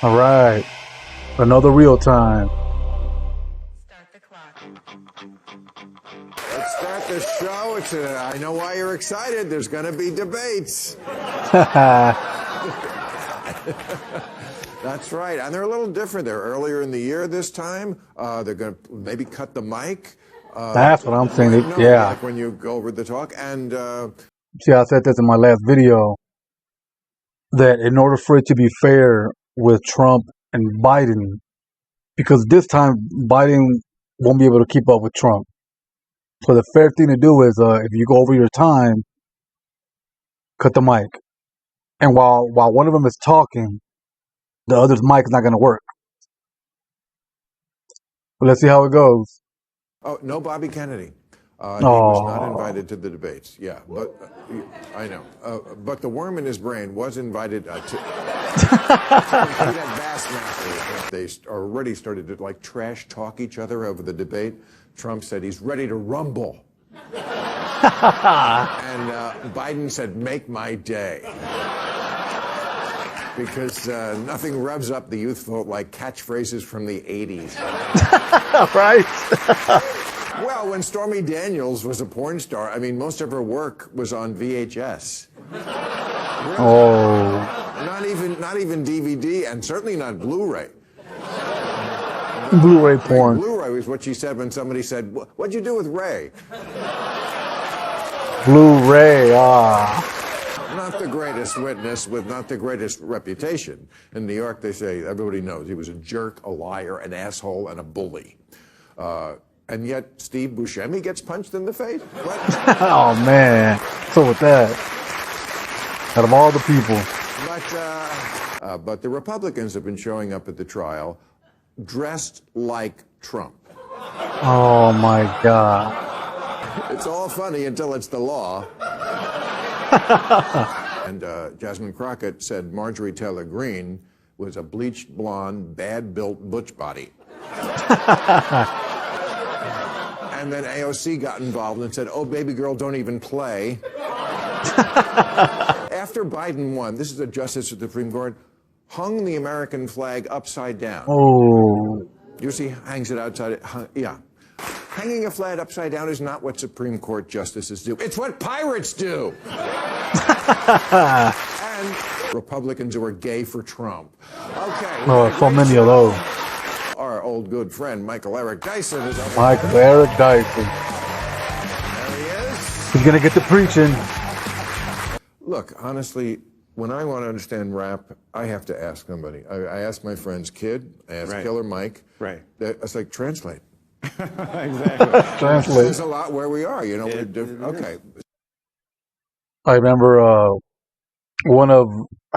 All right. Another real time. Start the clock. Let's start the show. I know why you're excited. There's going to be debates. That's right. And they're a little different. They're earlier in the year this time. They're going to maybe cut the mic. That's what I'm saying. Right? No, Yeah. like when you go over the talk. And See, I said this in my last video, that in order for it to be fair with Trump and Biden, because this time Biden won't be able to keep up with Trump. So the fair thing to do is, if you go over your time, cut the mic. And while one of them is talking, the other's mic is not going to work. But let's see how it goes. oh, no Bobby Kennedy. He was not invited to the debates. Yeah, but I know. But the worm in his brain was invited to. He had Bassmaster. They already started to trash talk each other over the debate. Trump said he's ready to rumble. And Biden said, make my day. Because nothing revs up the youth vote like catchphrases from the 80s. Right? Well, when Stormy Daniels was a porn star, I mean, most of her work was on VHS. Oh. Not even DVD, and certainly not Blu-ray. Blu-ray porn. Blu-ray was what she said when somebody said, what'd you do with Ray? Blu-ray, Not the greatest witness with not the greatest reputation. In New York, they say, everybody knows he was a jerk, a liar, an asshole, and a bully. And yet, Steve Buscemi gets punched in the face? What? Oh, man. So with that, out of all the people. But the Republicans have been showing up at the trial dressed like Trump. Oh, my God. It's all funny until it's the law. And Jasmine Crockett said Marjorie Taylor Greene was a bleached blonde, bad-built butch body. And then AOC got involved and said, oh, baby girl, don't even play. After Biden won, this is a justice of the Supreme Court, hung the American flag upside down. Oh. You see, hangs it outside. Yeah. Hanging a flag upside down is not what Supreme Court justices do. It's what pirates do. And Republicans who are gay for Trump. Okay. Oh, so many of those. Our old good friend, Michael Eric Dyson, is up. Michael Eric Dyson. There he is. He's going to get to preaching. Look, honestly, when I want to understand rap, I have to ask somebody. I ask my friend's kid. I ask Killer Mike. Right. It's like, translate. Exactly. Translate. There's a lot where we are, you know. Okay. I remember I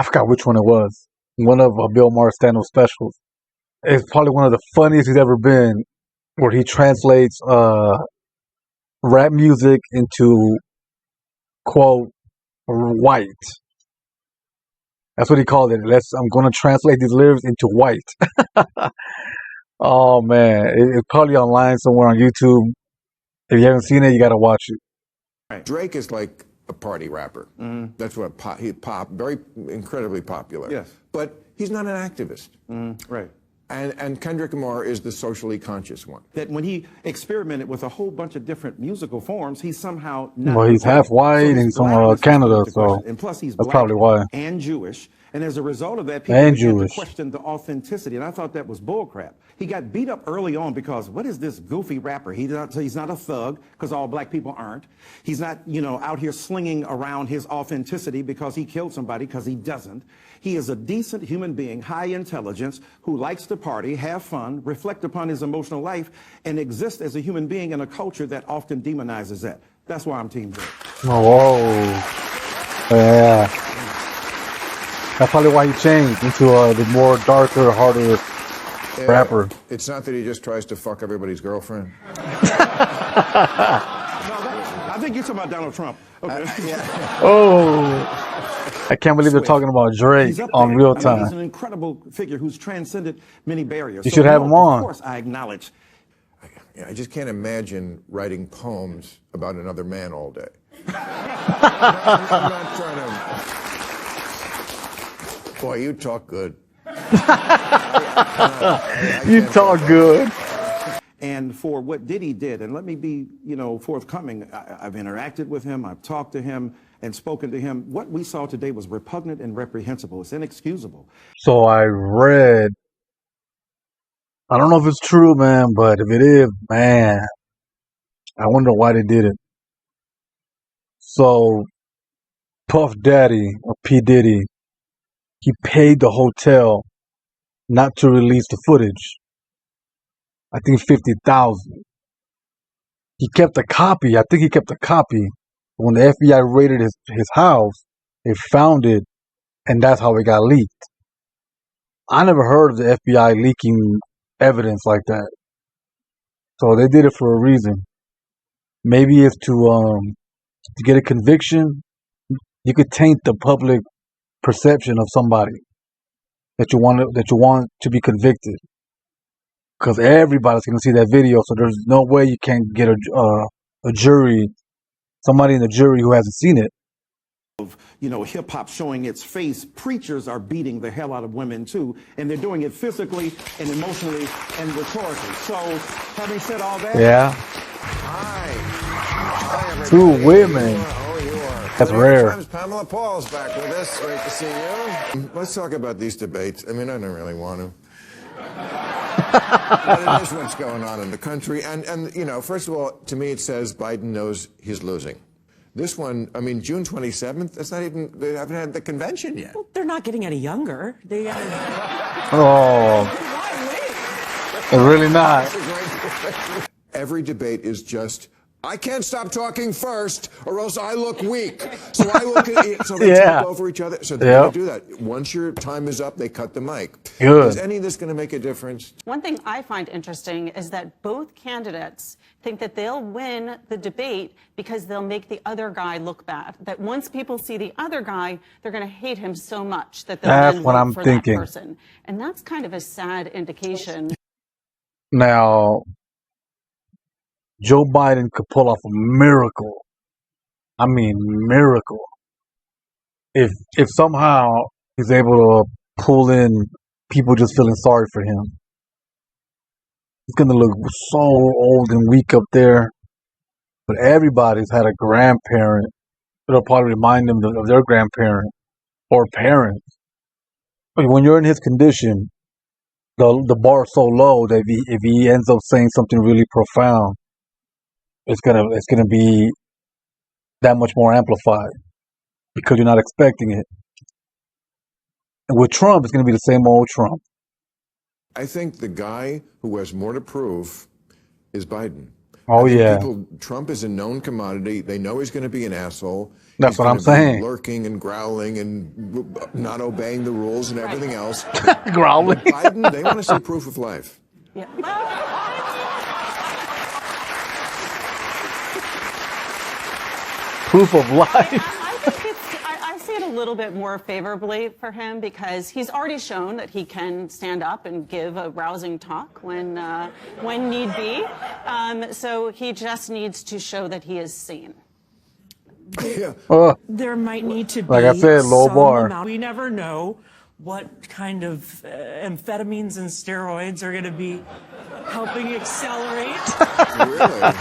forgot which one it was, one of Bill Maher's stand-up specials. It's probably one of the funniest he's ever been, where he translates rap music into, quote, white. That's what he called it. I'm going to translate these lyrics into white. Oh, man. It's probably online somewhere on YouTube. If you haven't seen it, you got to watch it. Right. Drake is like a party rapper. Mm-hmm. That's what very incredibly popular. Yes. But he's not an activist. Right. And Kendrick Lamar is the socially conscious one. That when he experimented with a whole bunch of different musical forms, he's somehow not. Well, he's half white and he's from Canada, so and plus he's that's black probably why. And Jewish. And as a result of that, people began to question the authenticity. And I thought that was bullcrap. He got beat up early on because what is this goofy rapper? He's not a thug, because all black people aren't. He's not, out here slinging around his authenticity because he killed somebody, because he doesn't. He is a decent human being, high intelligence, who likes to party, have fun, reflect upon his emotional life, and exist as a human being in a culture that often demonizes that. That's why I'm Team Drake. Oh, whoa. Yeah. That's probably why he changed into the more darker, harder rapper. It's not that he just tries to fuck everybody's girlfriend. I think you're talking about Donald Trump. Okay. Yeah. Oh. I can't believe they're talking about Drake on Real Time. He's an incredible figure who's transcended many barriers. You should have him on. Of course, I acknowledge. I just can't imagine writing poems about another man all day. I'm not trying to... Boy, you talk good. You talk good. And for what Diddy did, and let me be, forthcoming. I've interacted with him, I've talked to him and spoken to him. What we saw today was repugnant and reprehensible. It's inexcusable. So I read, I don't know if it's true, man, but if it is, man, I wonder why they did it. So Puff Daddy, or P. Diddy, he paid the hotel not to release the footage. I think 50,000. He kept a copy. I think he kept a copy. When the FBI raided his house, they found it, and that's how it got leaked. I never heard of the FBI leaking evidence like that. So they did it for a reason. Maybe it's to get a conviction. You could taint the public perception of somebody that you want to be convicted, because everybody's going to see that video. So there's no way you can't get a jury, somebody in the jury who hasn't seen it. Hip hop showing its face. Preachers are beating the hell out of women too, and they're doing it physically and emotionally and rhetorically. So, having said all that, yeah. Hi. Two women. Oh, you are. That's rare. Times Pamela Paul's back with us. Great to see you. Let's talk about these debates. I mean, I don't really want to. But it is what's going on in the country. And first of all, to me, it says Biden knows he's losing. This one, I mean, June 27th, that's not even, they haven't had the convention yet. Well, they're not getting any younger. They Oh, they're really not. Every debate is just, I can't stop talking first, or else I look weak. So I look at it. So they talk over each other. So they're going to do that. Once your time is up, they cut the mic. Good. Is any of this going to make a difference? One thing I find interesting is that both candidates think that they'll win the debate because they'll make the other guy look bad. That once people see the other guy, they're going to hate him so much that they'll then vote for that person. And that's kind of a sad indication. Now, Joe Biden could pull off a miracle. I mean, miracle. If somehow he's able to pull in people just feeling sorry for him, he's going to look so old and weak up there. But everybody's had a grandparent. It'll probably remind them of their grandparent or parents. But when you're in his condition, the bar is so low that if he ends up saying something really profound, it's gonna be that much more amplified because you're not expecting it. And with Trump, it's gonna be the same old Trump. I think the guy who has more to prove is Biden. Oh yeah. Trump is a known commodity. They know he's going to be an asshole. That's what I'm saying. Lurking and growling and not obeying the rules and everything else. Growling. Biden, they want to see proof of life. Yeah. Proof of life. I see it a little bit more favorably for him because he's already shown that he can stand up and give a rousing talk when need be. So he just needs to show that he is sane. there might need to be, like I said, low bar. We never know what kind of amphetamines and steroids are going to be helping accelerate. Really?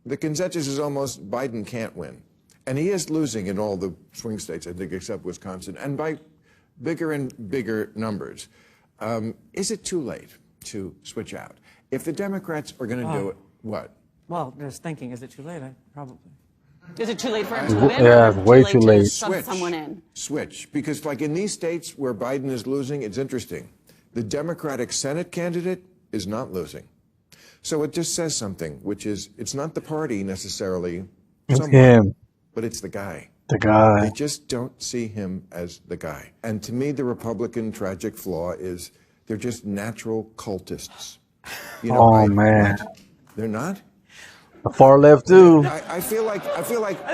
The consensus is almost Biden can't win. And he is losing in all the swing states, I think, except Wisconsin, and by bigger and bigger numbers. Is it too late to switch out? If the Democrats are going to do it, what? Well, just thinking, is it too late? Probably. Is it too late for him to win? Yeah, or way too late. To shove someone in? Switch. Because like in these states where Biden is losing, it's interesting. The Democratic Senate candidate is not losing. So it just says something, which is it's not the party necessarily. It's him. But it's the guy. The guy. They just don't see him as the guy. And to me, the Republican tragic flaw is they're just natural cultists. Man. What? They're not? The far left too. I feel like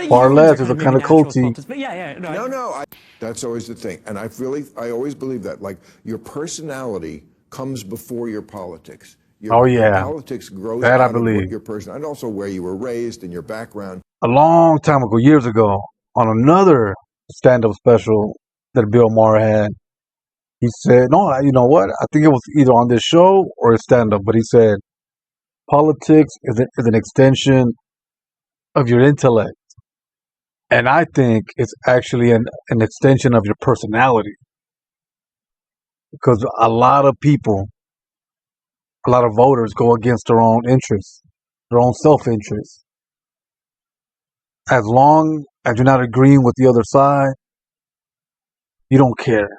Far left is a kind of culty. But yeah. No. That's always the thing. And I always believe that. Like, your personality comes before your politics. Your politics grows that out I believe. of your person, and also where you were raised and your background. A long time ago, years ago, on another stand-up special that Bill Maher had, He said, no, you know what? I think it was either on this show or a stand-up, but he said, politics is an extension of your intellect. And I think it's actually an extension of your personality. Because a lot of people, a lot of voters go against their own interests, their own self-interest. As long as you're not agreeing with the other side, you don't care.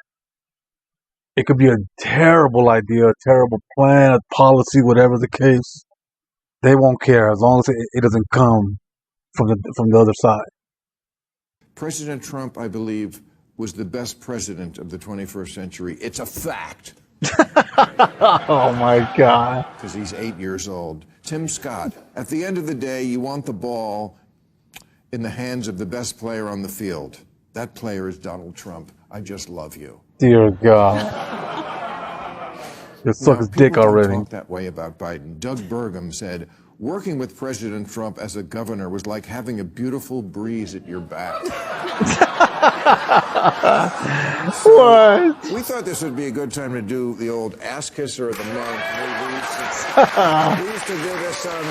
It could be a terrible idea, a terrible plan, a policy, whatever the case. They won't care as long as it doesn't come from the other side. President Trump, I believe, was the best president of the 21st century. It's a fact. Oh my God. Because he's 8 years old. Tim Scott, at the end of the day, you want the ball in the hands of the best player on the field. That player is Donald Trump. I just love you. Dear God. You suck his dick already. People don't talk that way about Biden. Doug Burgum said, working with President Trump as a governor was like having a beautiful breeze at your back. What? We thought this would be a good time to do the old ass kisser of the month. We used to do this on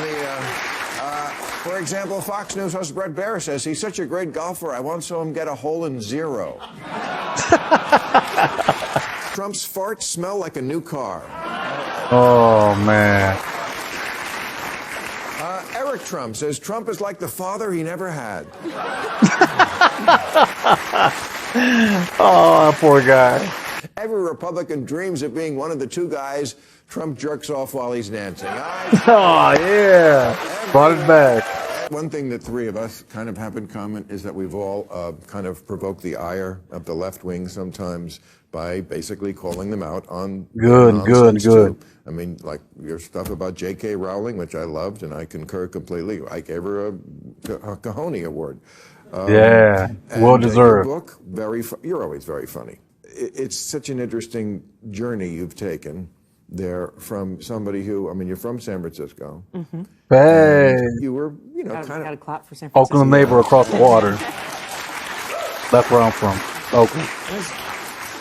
for example, Fox News host Brett Baer says he's such a great golfer, I once saw him get a hole in 0. Trump's farts smell like a new car. Oh, man. Eric Trump says Trump is like the father he never had. Oh, poor guy. Every Republican dreams of being one of the two guys Trump jerks off while he's dancing. Oh, yeah. Brought it back. One thing that three of us kind of have in common is that we've all kind of provoked the ire of the left wing sometimes by basically calling them out on Good. Too. I mean, like your stuff about J.K. Rowling, which I loved, and I concur completely. I gave her a Cajoney Award. Yeah, well deserved. Your book, you're always very funny. It's such an interesting journey you've taken there from somebody who, I mean, you're from San Francisco. Mm-hmm. Hey. You were, you know, kind Got a of clap for San Francisco. Oakland neighbor across the water. That's where I'm from. Oakland.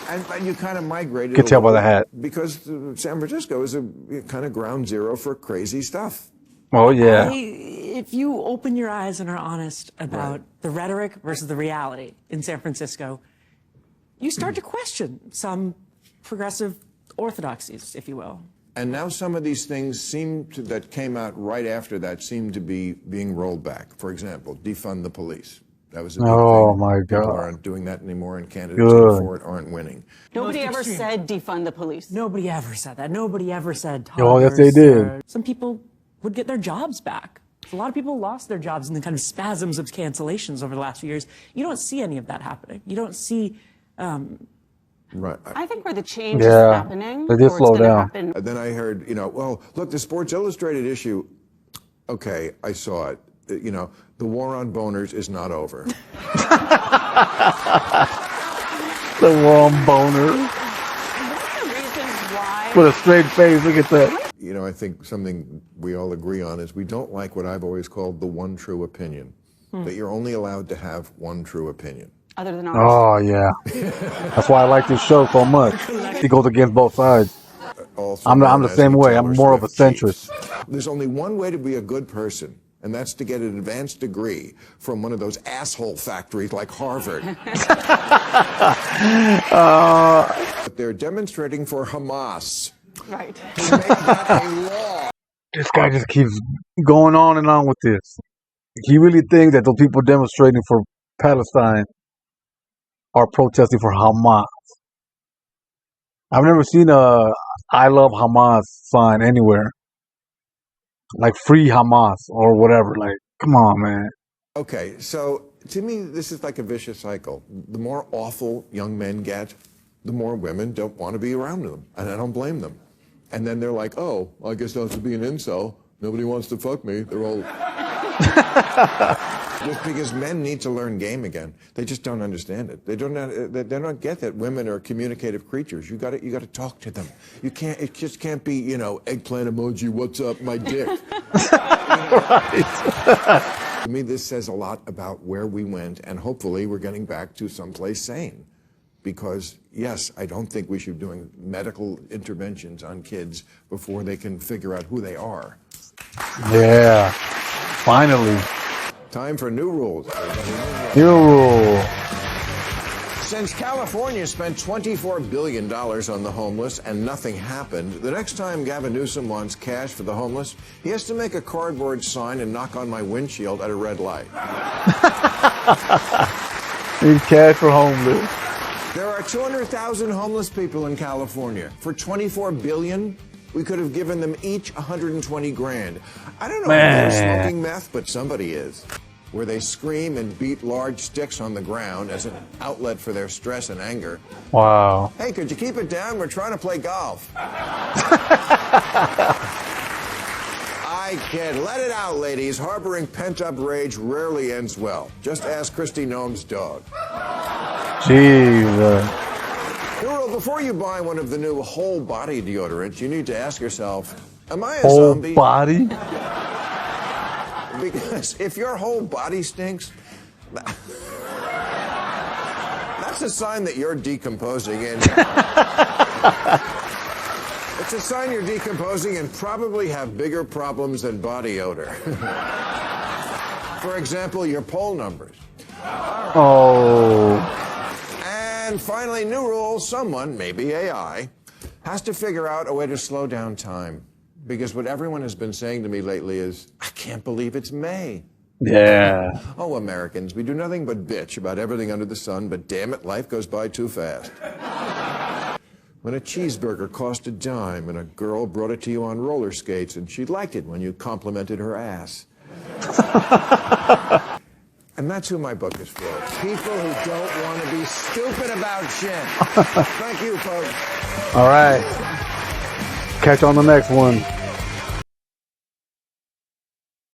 And you kind of migrated. Could tell by the hat. Because San Francisco is a kind of ground zero for crazy stuff. Oh, yeah. If you open your eyes and are honest about the rhetoric versus the reality in San Francisco, you start to question some progressive orthodoxies, if you will. And now some of these things that came out right after that seem to be being rolled back. For example, defund the police. That was a big thing. My God. People aren't doing that anymore, and candidates for it aren't winning. Nobody ever said defund the police. Nobody ever said that. Nobody ever said Oh, yes, they did. Some people would get their jobs back. A lot of people lost their jobs in the kind of spasms of cancellations over the last few years. You don't see any of that happening. You don't see... Right. I think where the change is happening, they did slow down. Then I heard, well, look, the Sports Illustrated issue, okay, I saw it. The war on boners is not over. The war on boners. One of the reasons why... With a straight face, look at that. I think something we all agree on is we don't like what I've always called the one true opinion, that you're only allowed to have one true opinion. Other than ours. Oh, yeah. That's why I like this show so much. It goes against both sides. I'm the same way. I'm more of a centrist. There's only one way to be a good person, and that's to get an advanced degree from one of those asshole factories like Harvard. But they're demonstrating for Hamas. Right. To make that a law. This guy just keeps going on and on with this. He really thinks that those people demonstrating for Palestine are protesting for Hamas. I've never seen a I love Hamas sign anywhere. Like free Hamas or whatever. Like, come on, man. Okay, so to me, this is like a vicious cycle. The more awful young men get, the more women don't want to be around them. And I don't blame them. And then they're like, oh, I guess I'll have to be an incel. Nobody wants to fuck me. They're all... Just because men need to learn game again. They just don't understand it. They don't get that women are communicative creatures. You got to talk to them. You can't. It just can't be, eggplant emoji. What's up, my dick? To me, this says a lot about where we went, and hopefully, we're getting back to someplace sane. because, yes, I don't think we should be doing medical interventions on kids before they can figure out who they are. Yeah. Finally. Time for new rules. New rule. Since California spent $24 billion on the homeless and nothing happened, the next time Gavin Newsom wants cash for the homeless, he has to make a cardboard sign and knock on my windshield at a red light. Need cash for homeless. There are 200,000 homeless people in California. For $24 billion, we could have given them each 120 grand. I don't know if they're smoking meth, but somebody is. Where they scream and beat large sticks on the ground as an outlet for their stress and anger. Wow. Hey, could you keep it down? We're trying to play golf. I kid. Let it out, ladies. Harboring pent-up rage rarely ends well. Just ask Christy Noem's dog. Jesus. Nurul, before you buy one of the new whole-body deodorants, you need to ask yourself, am I a Whole zombie? body? Because if your whole body stinks, that's a sign that you're decomposing. And it's a sign you're decomposing and probably have bigger problems than body odor. For example, your poll numbers. Oh. And finally, new rule, someone, maybe AI, has to figure out a way to slow down time. Because what everyone has been saying to me lately is, I can't believe it's May. Yeah. Oh, Americans, we do nothing but bitch about everything under the sun, but damn it, life goes by too fast. When a cheeseburger cost a dime and a girl brought it to you on roller skates and she liked it when you complimented her ass. And that's who my book is for. People who don't want to be stupid about shit. Thank you, folks. All right. Catch you on the next one.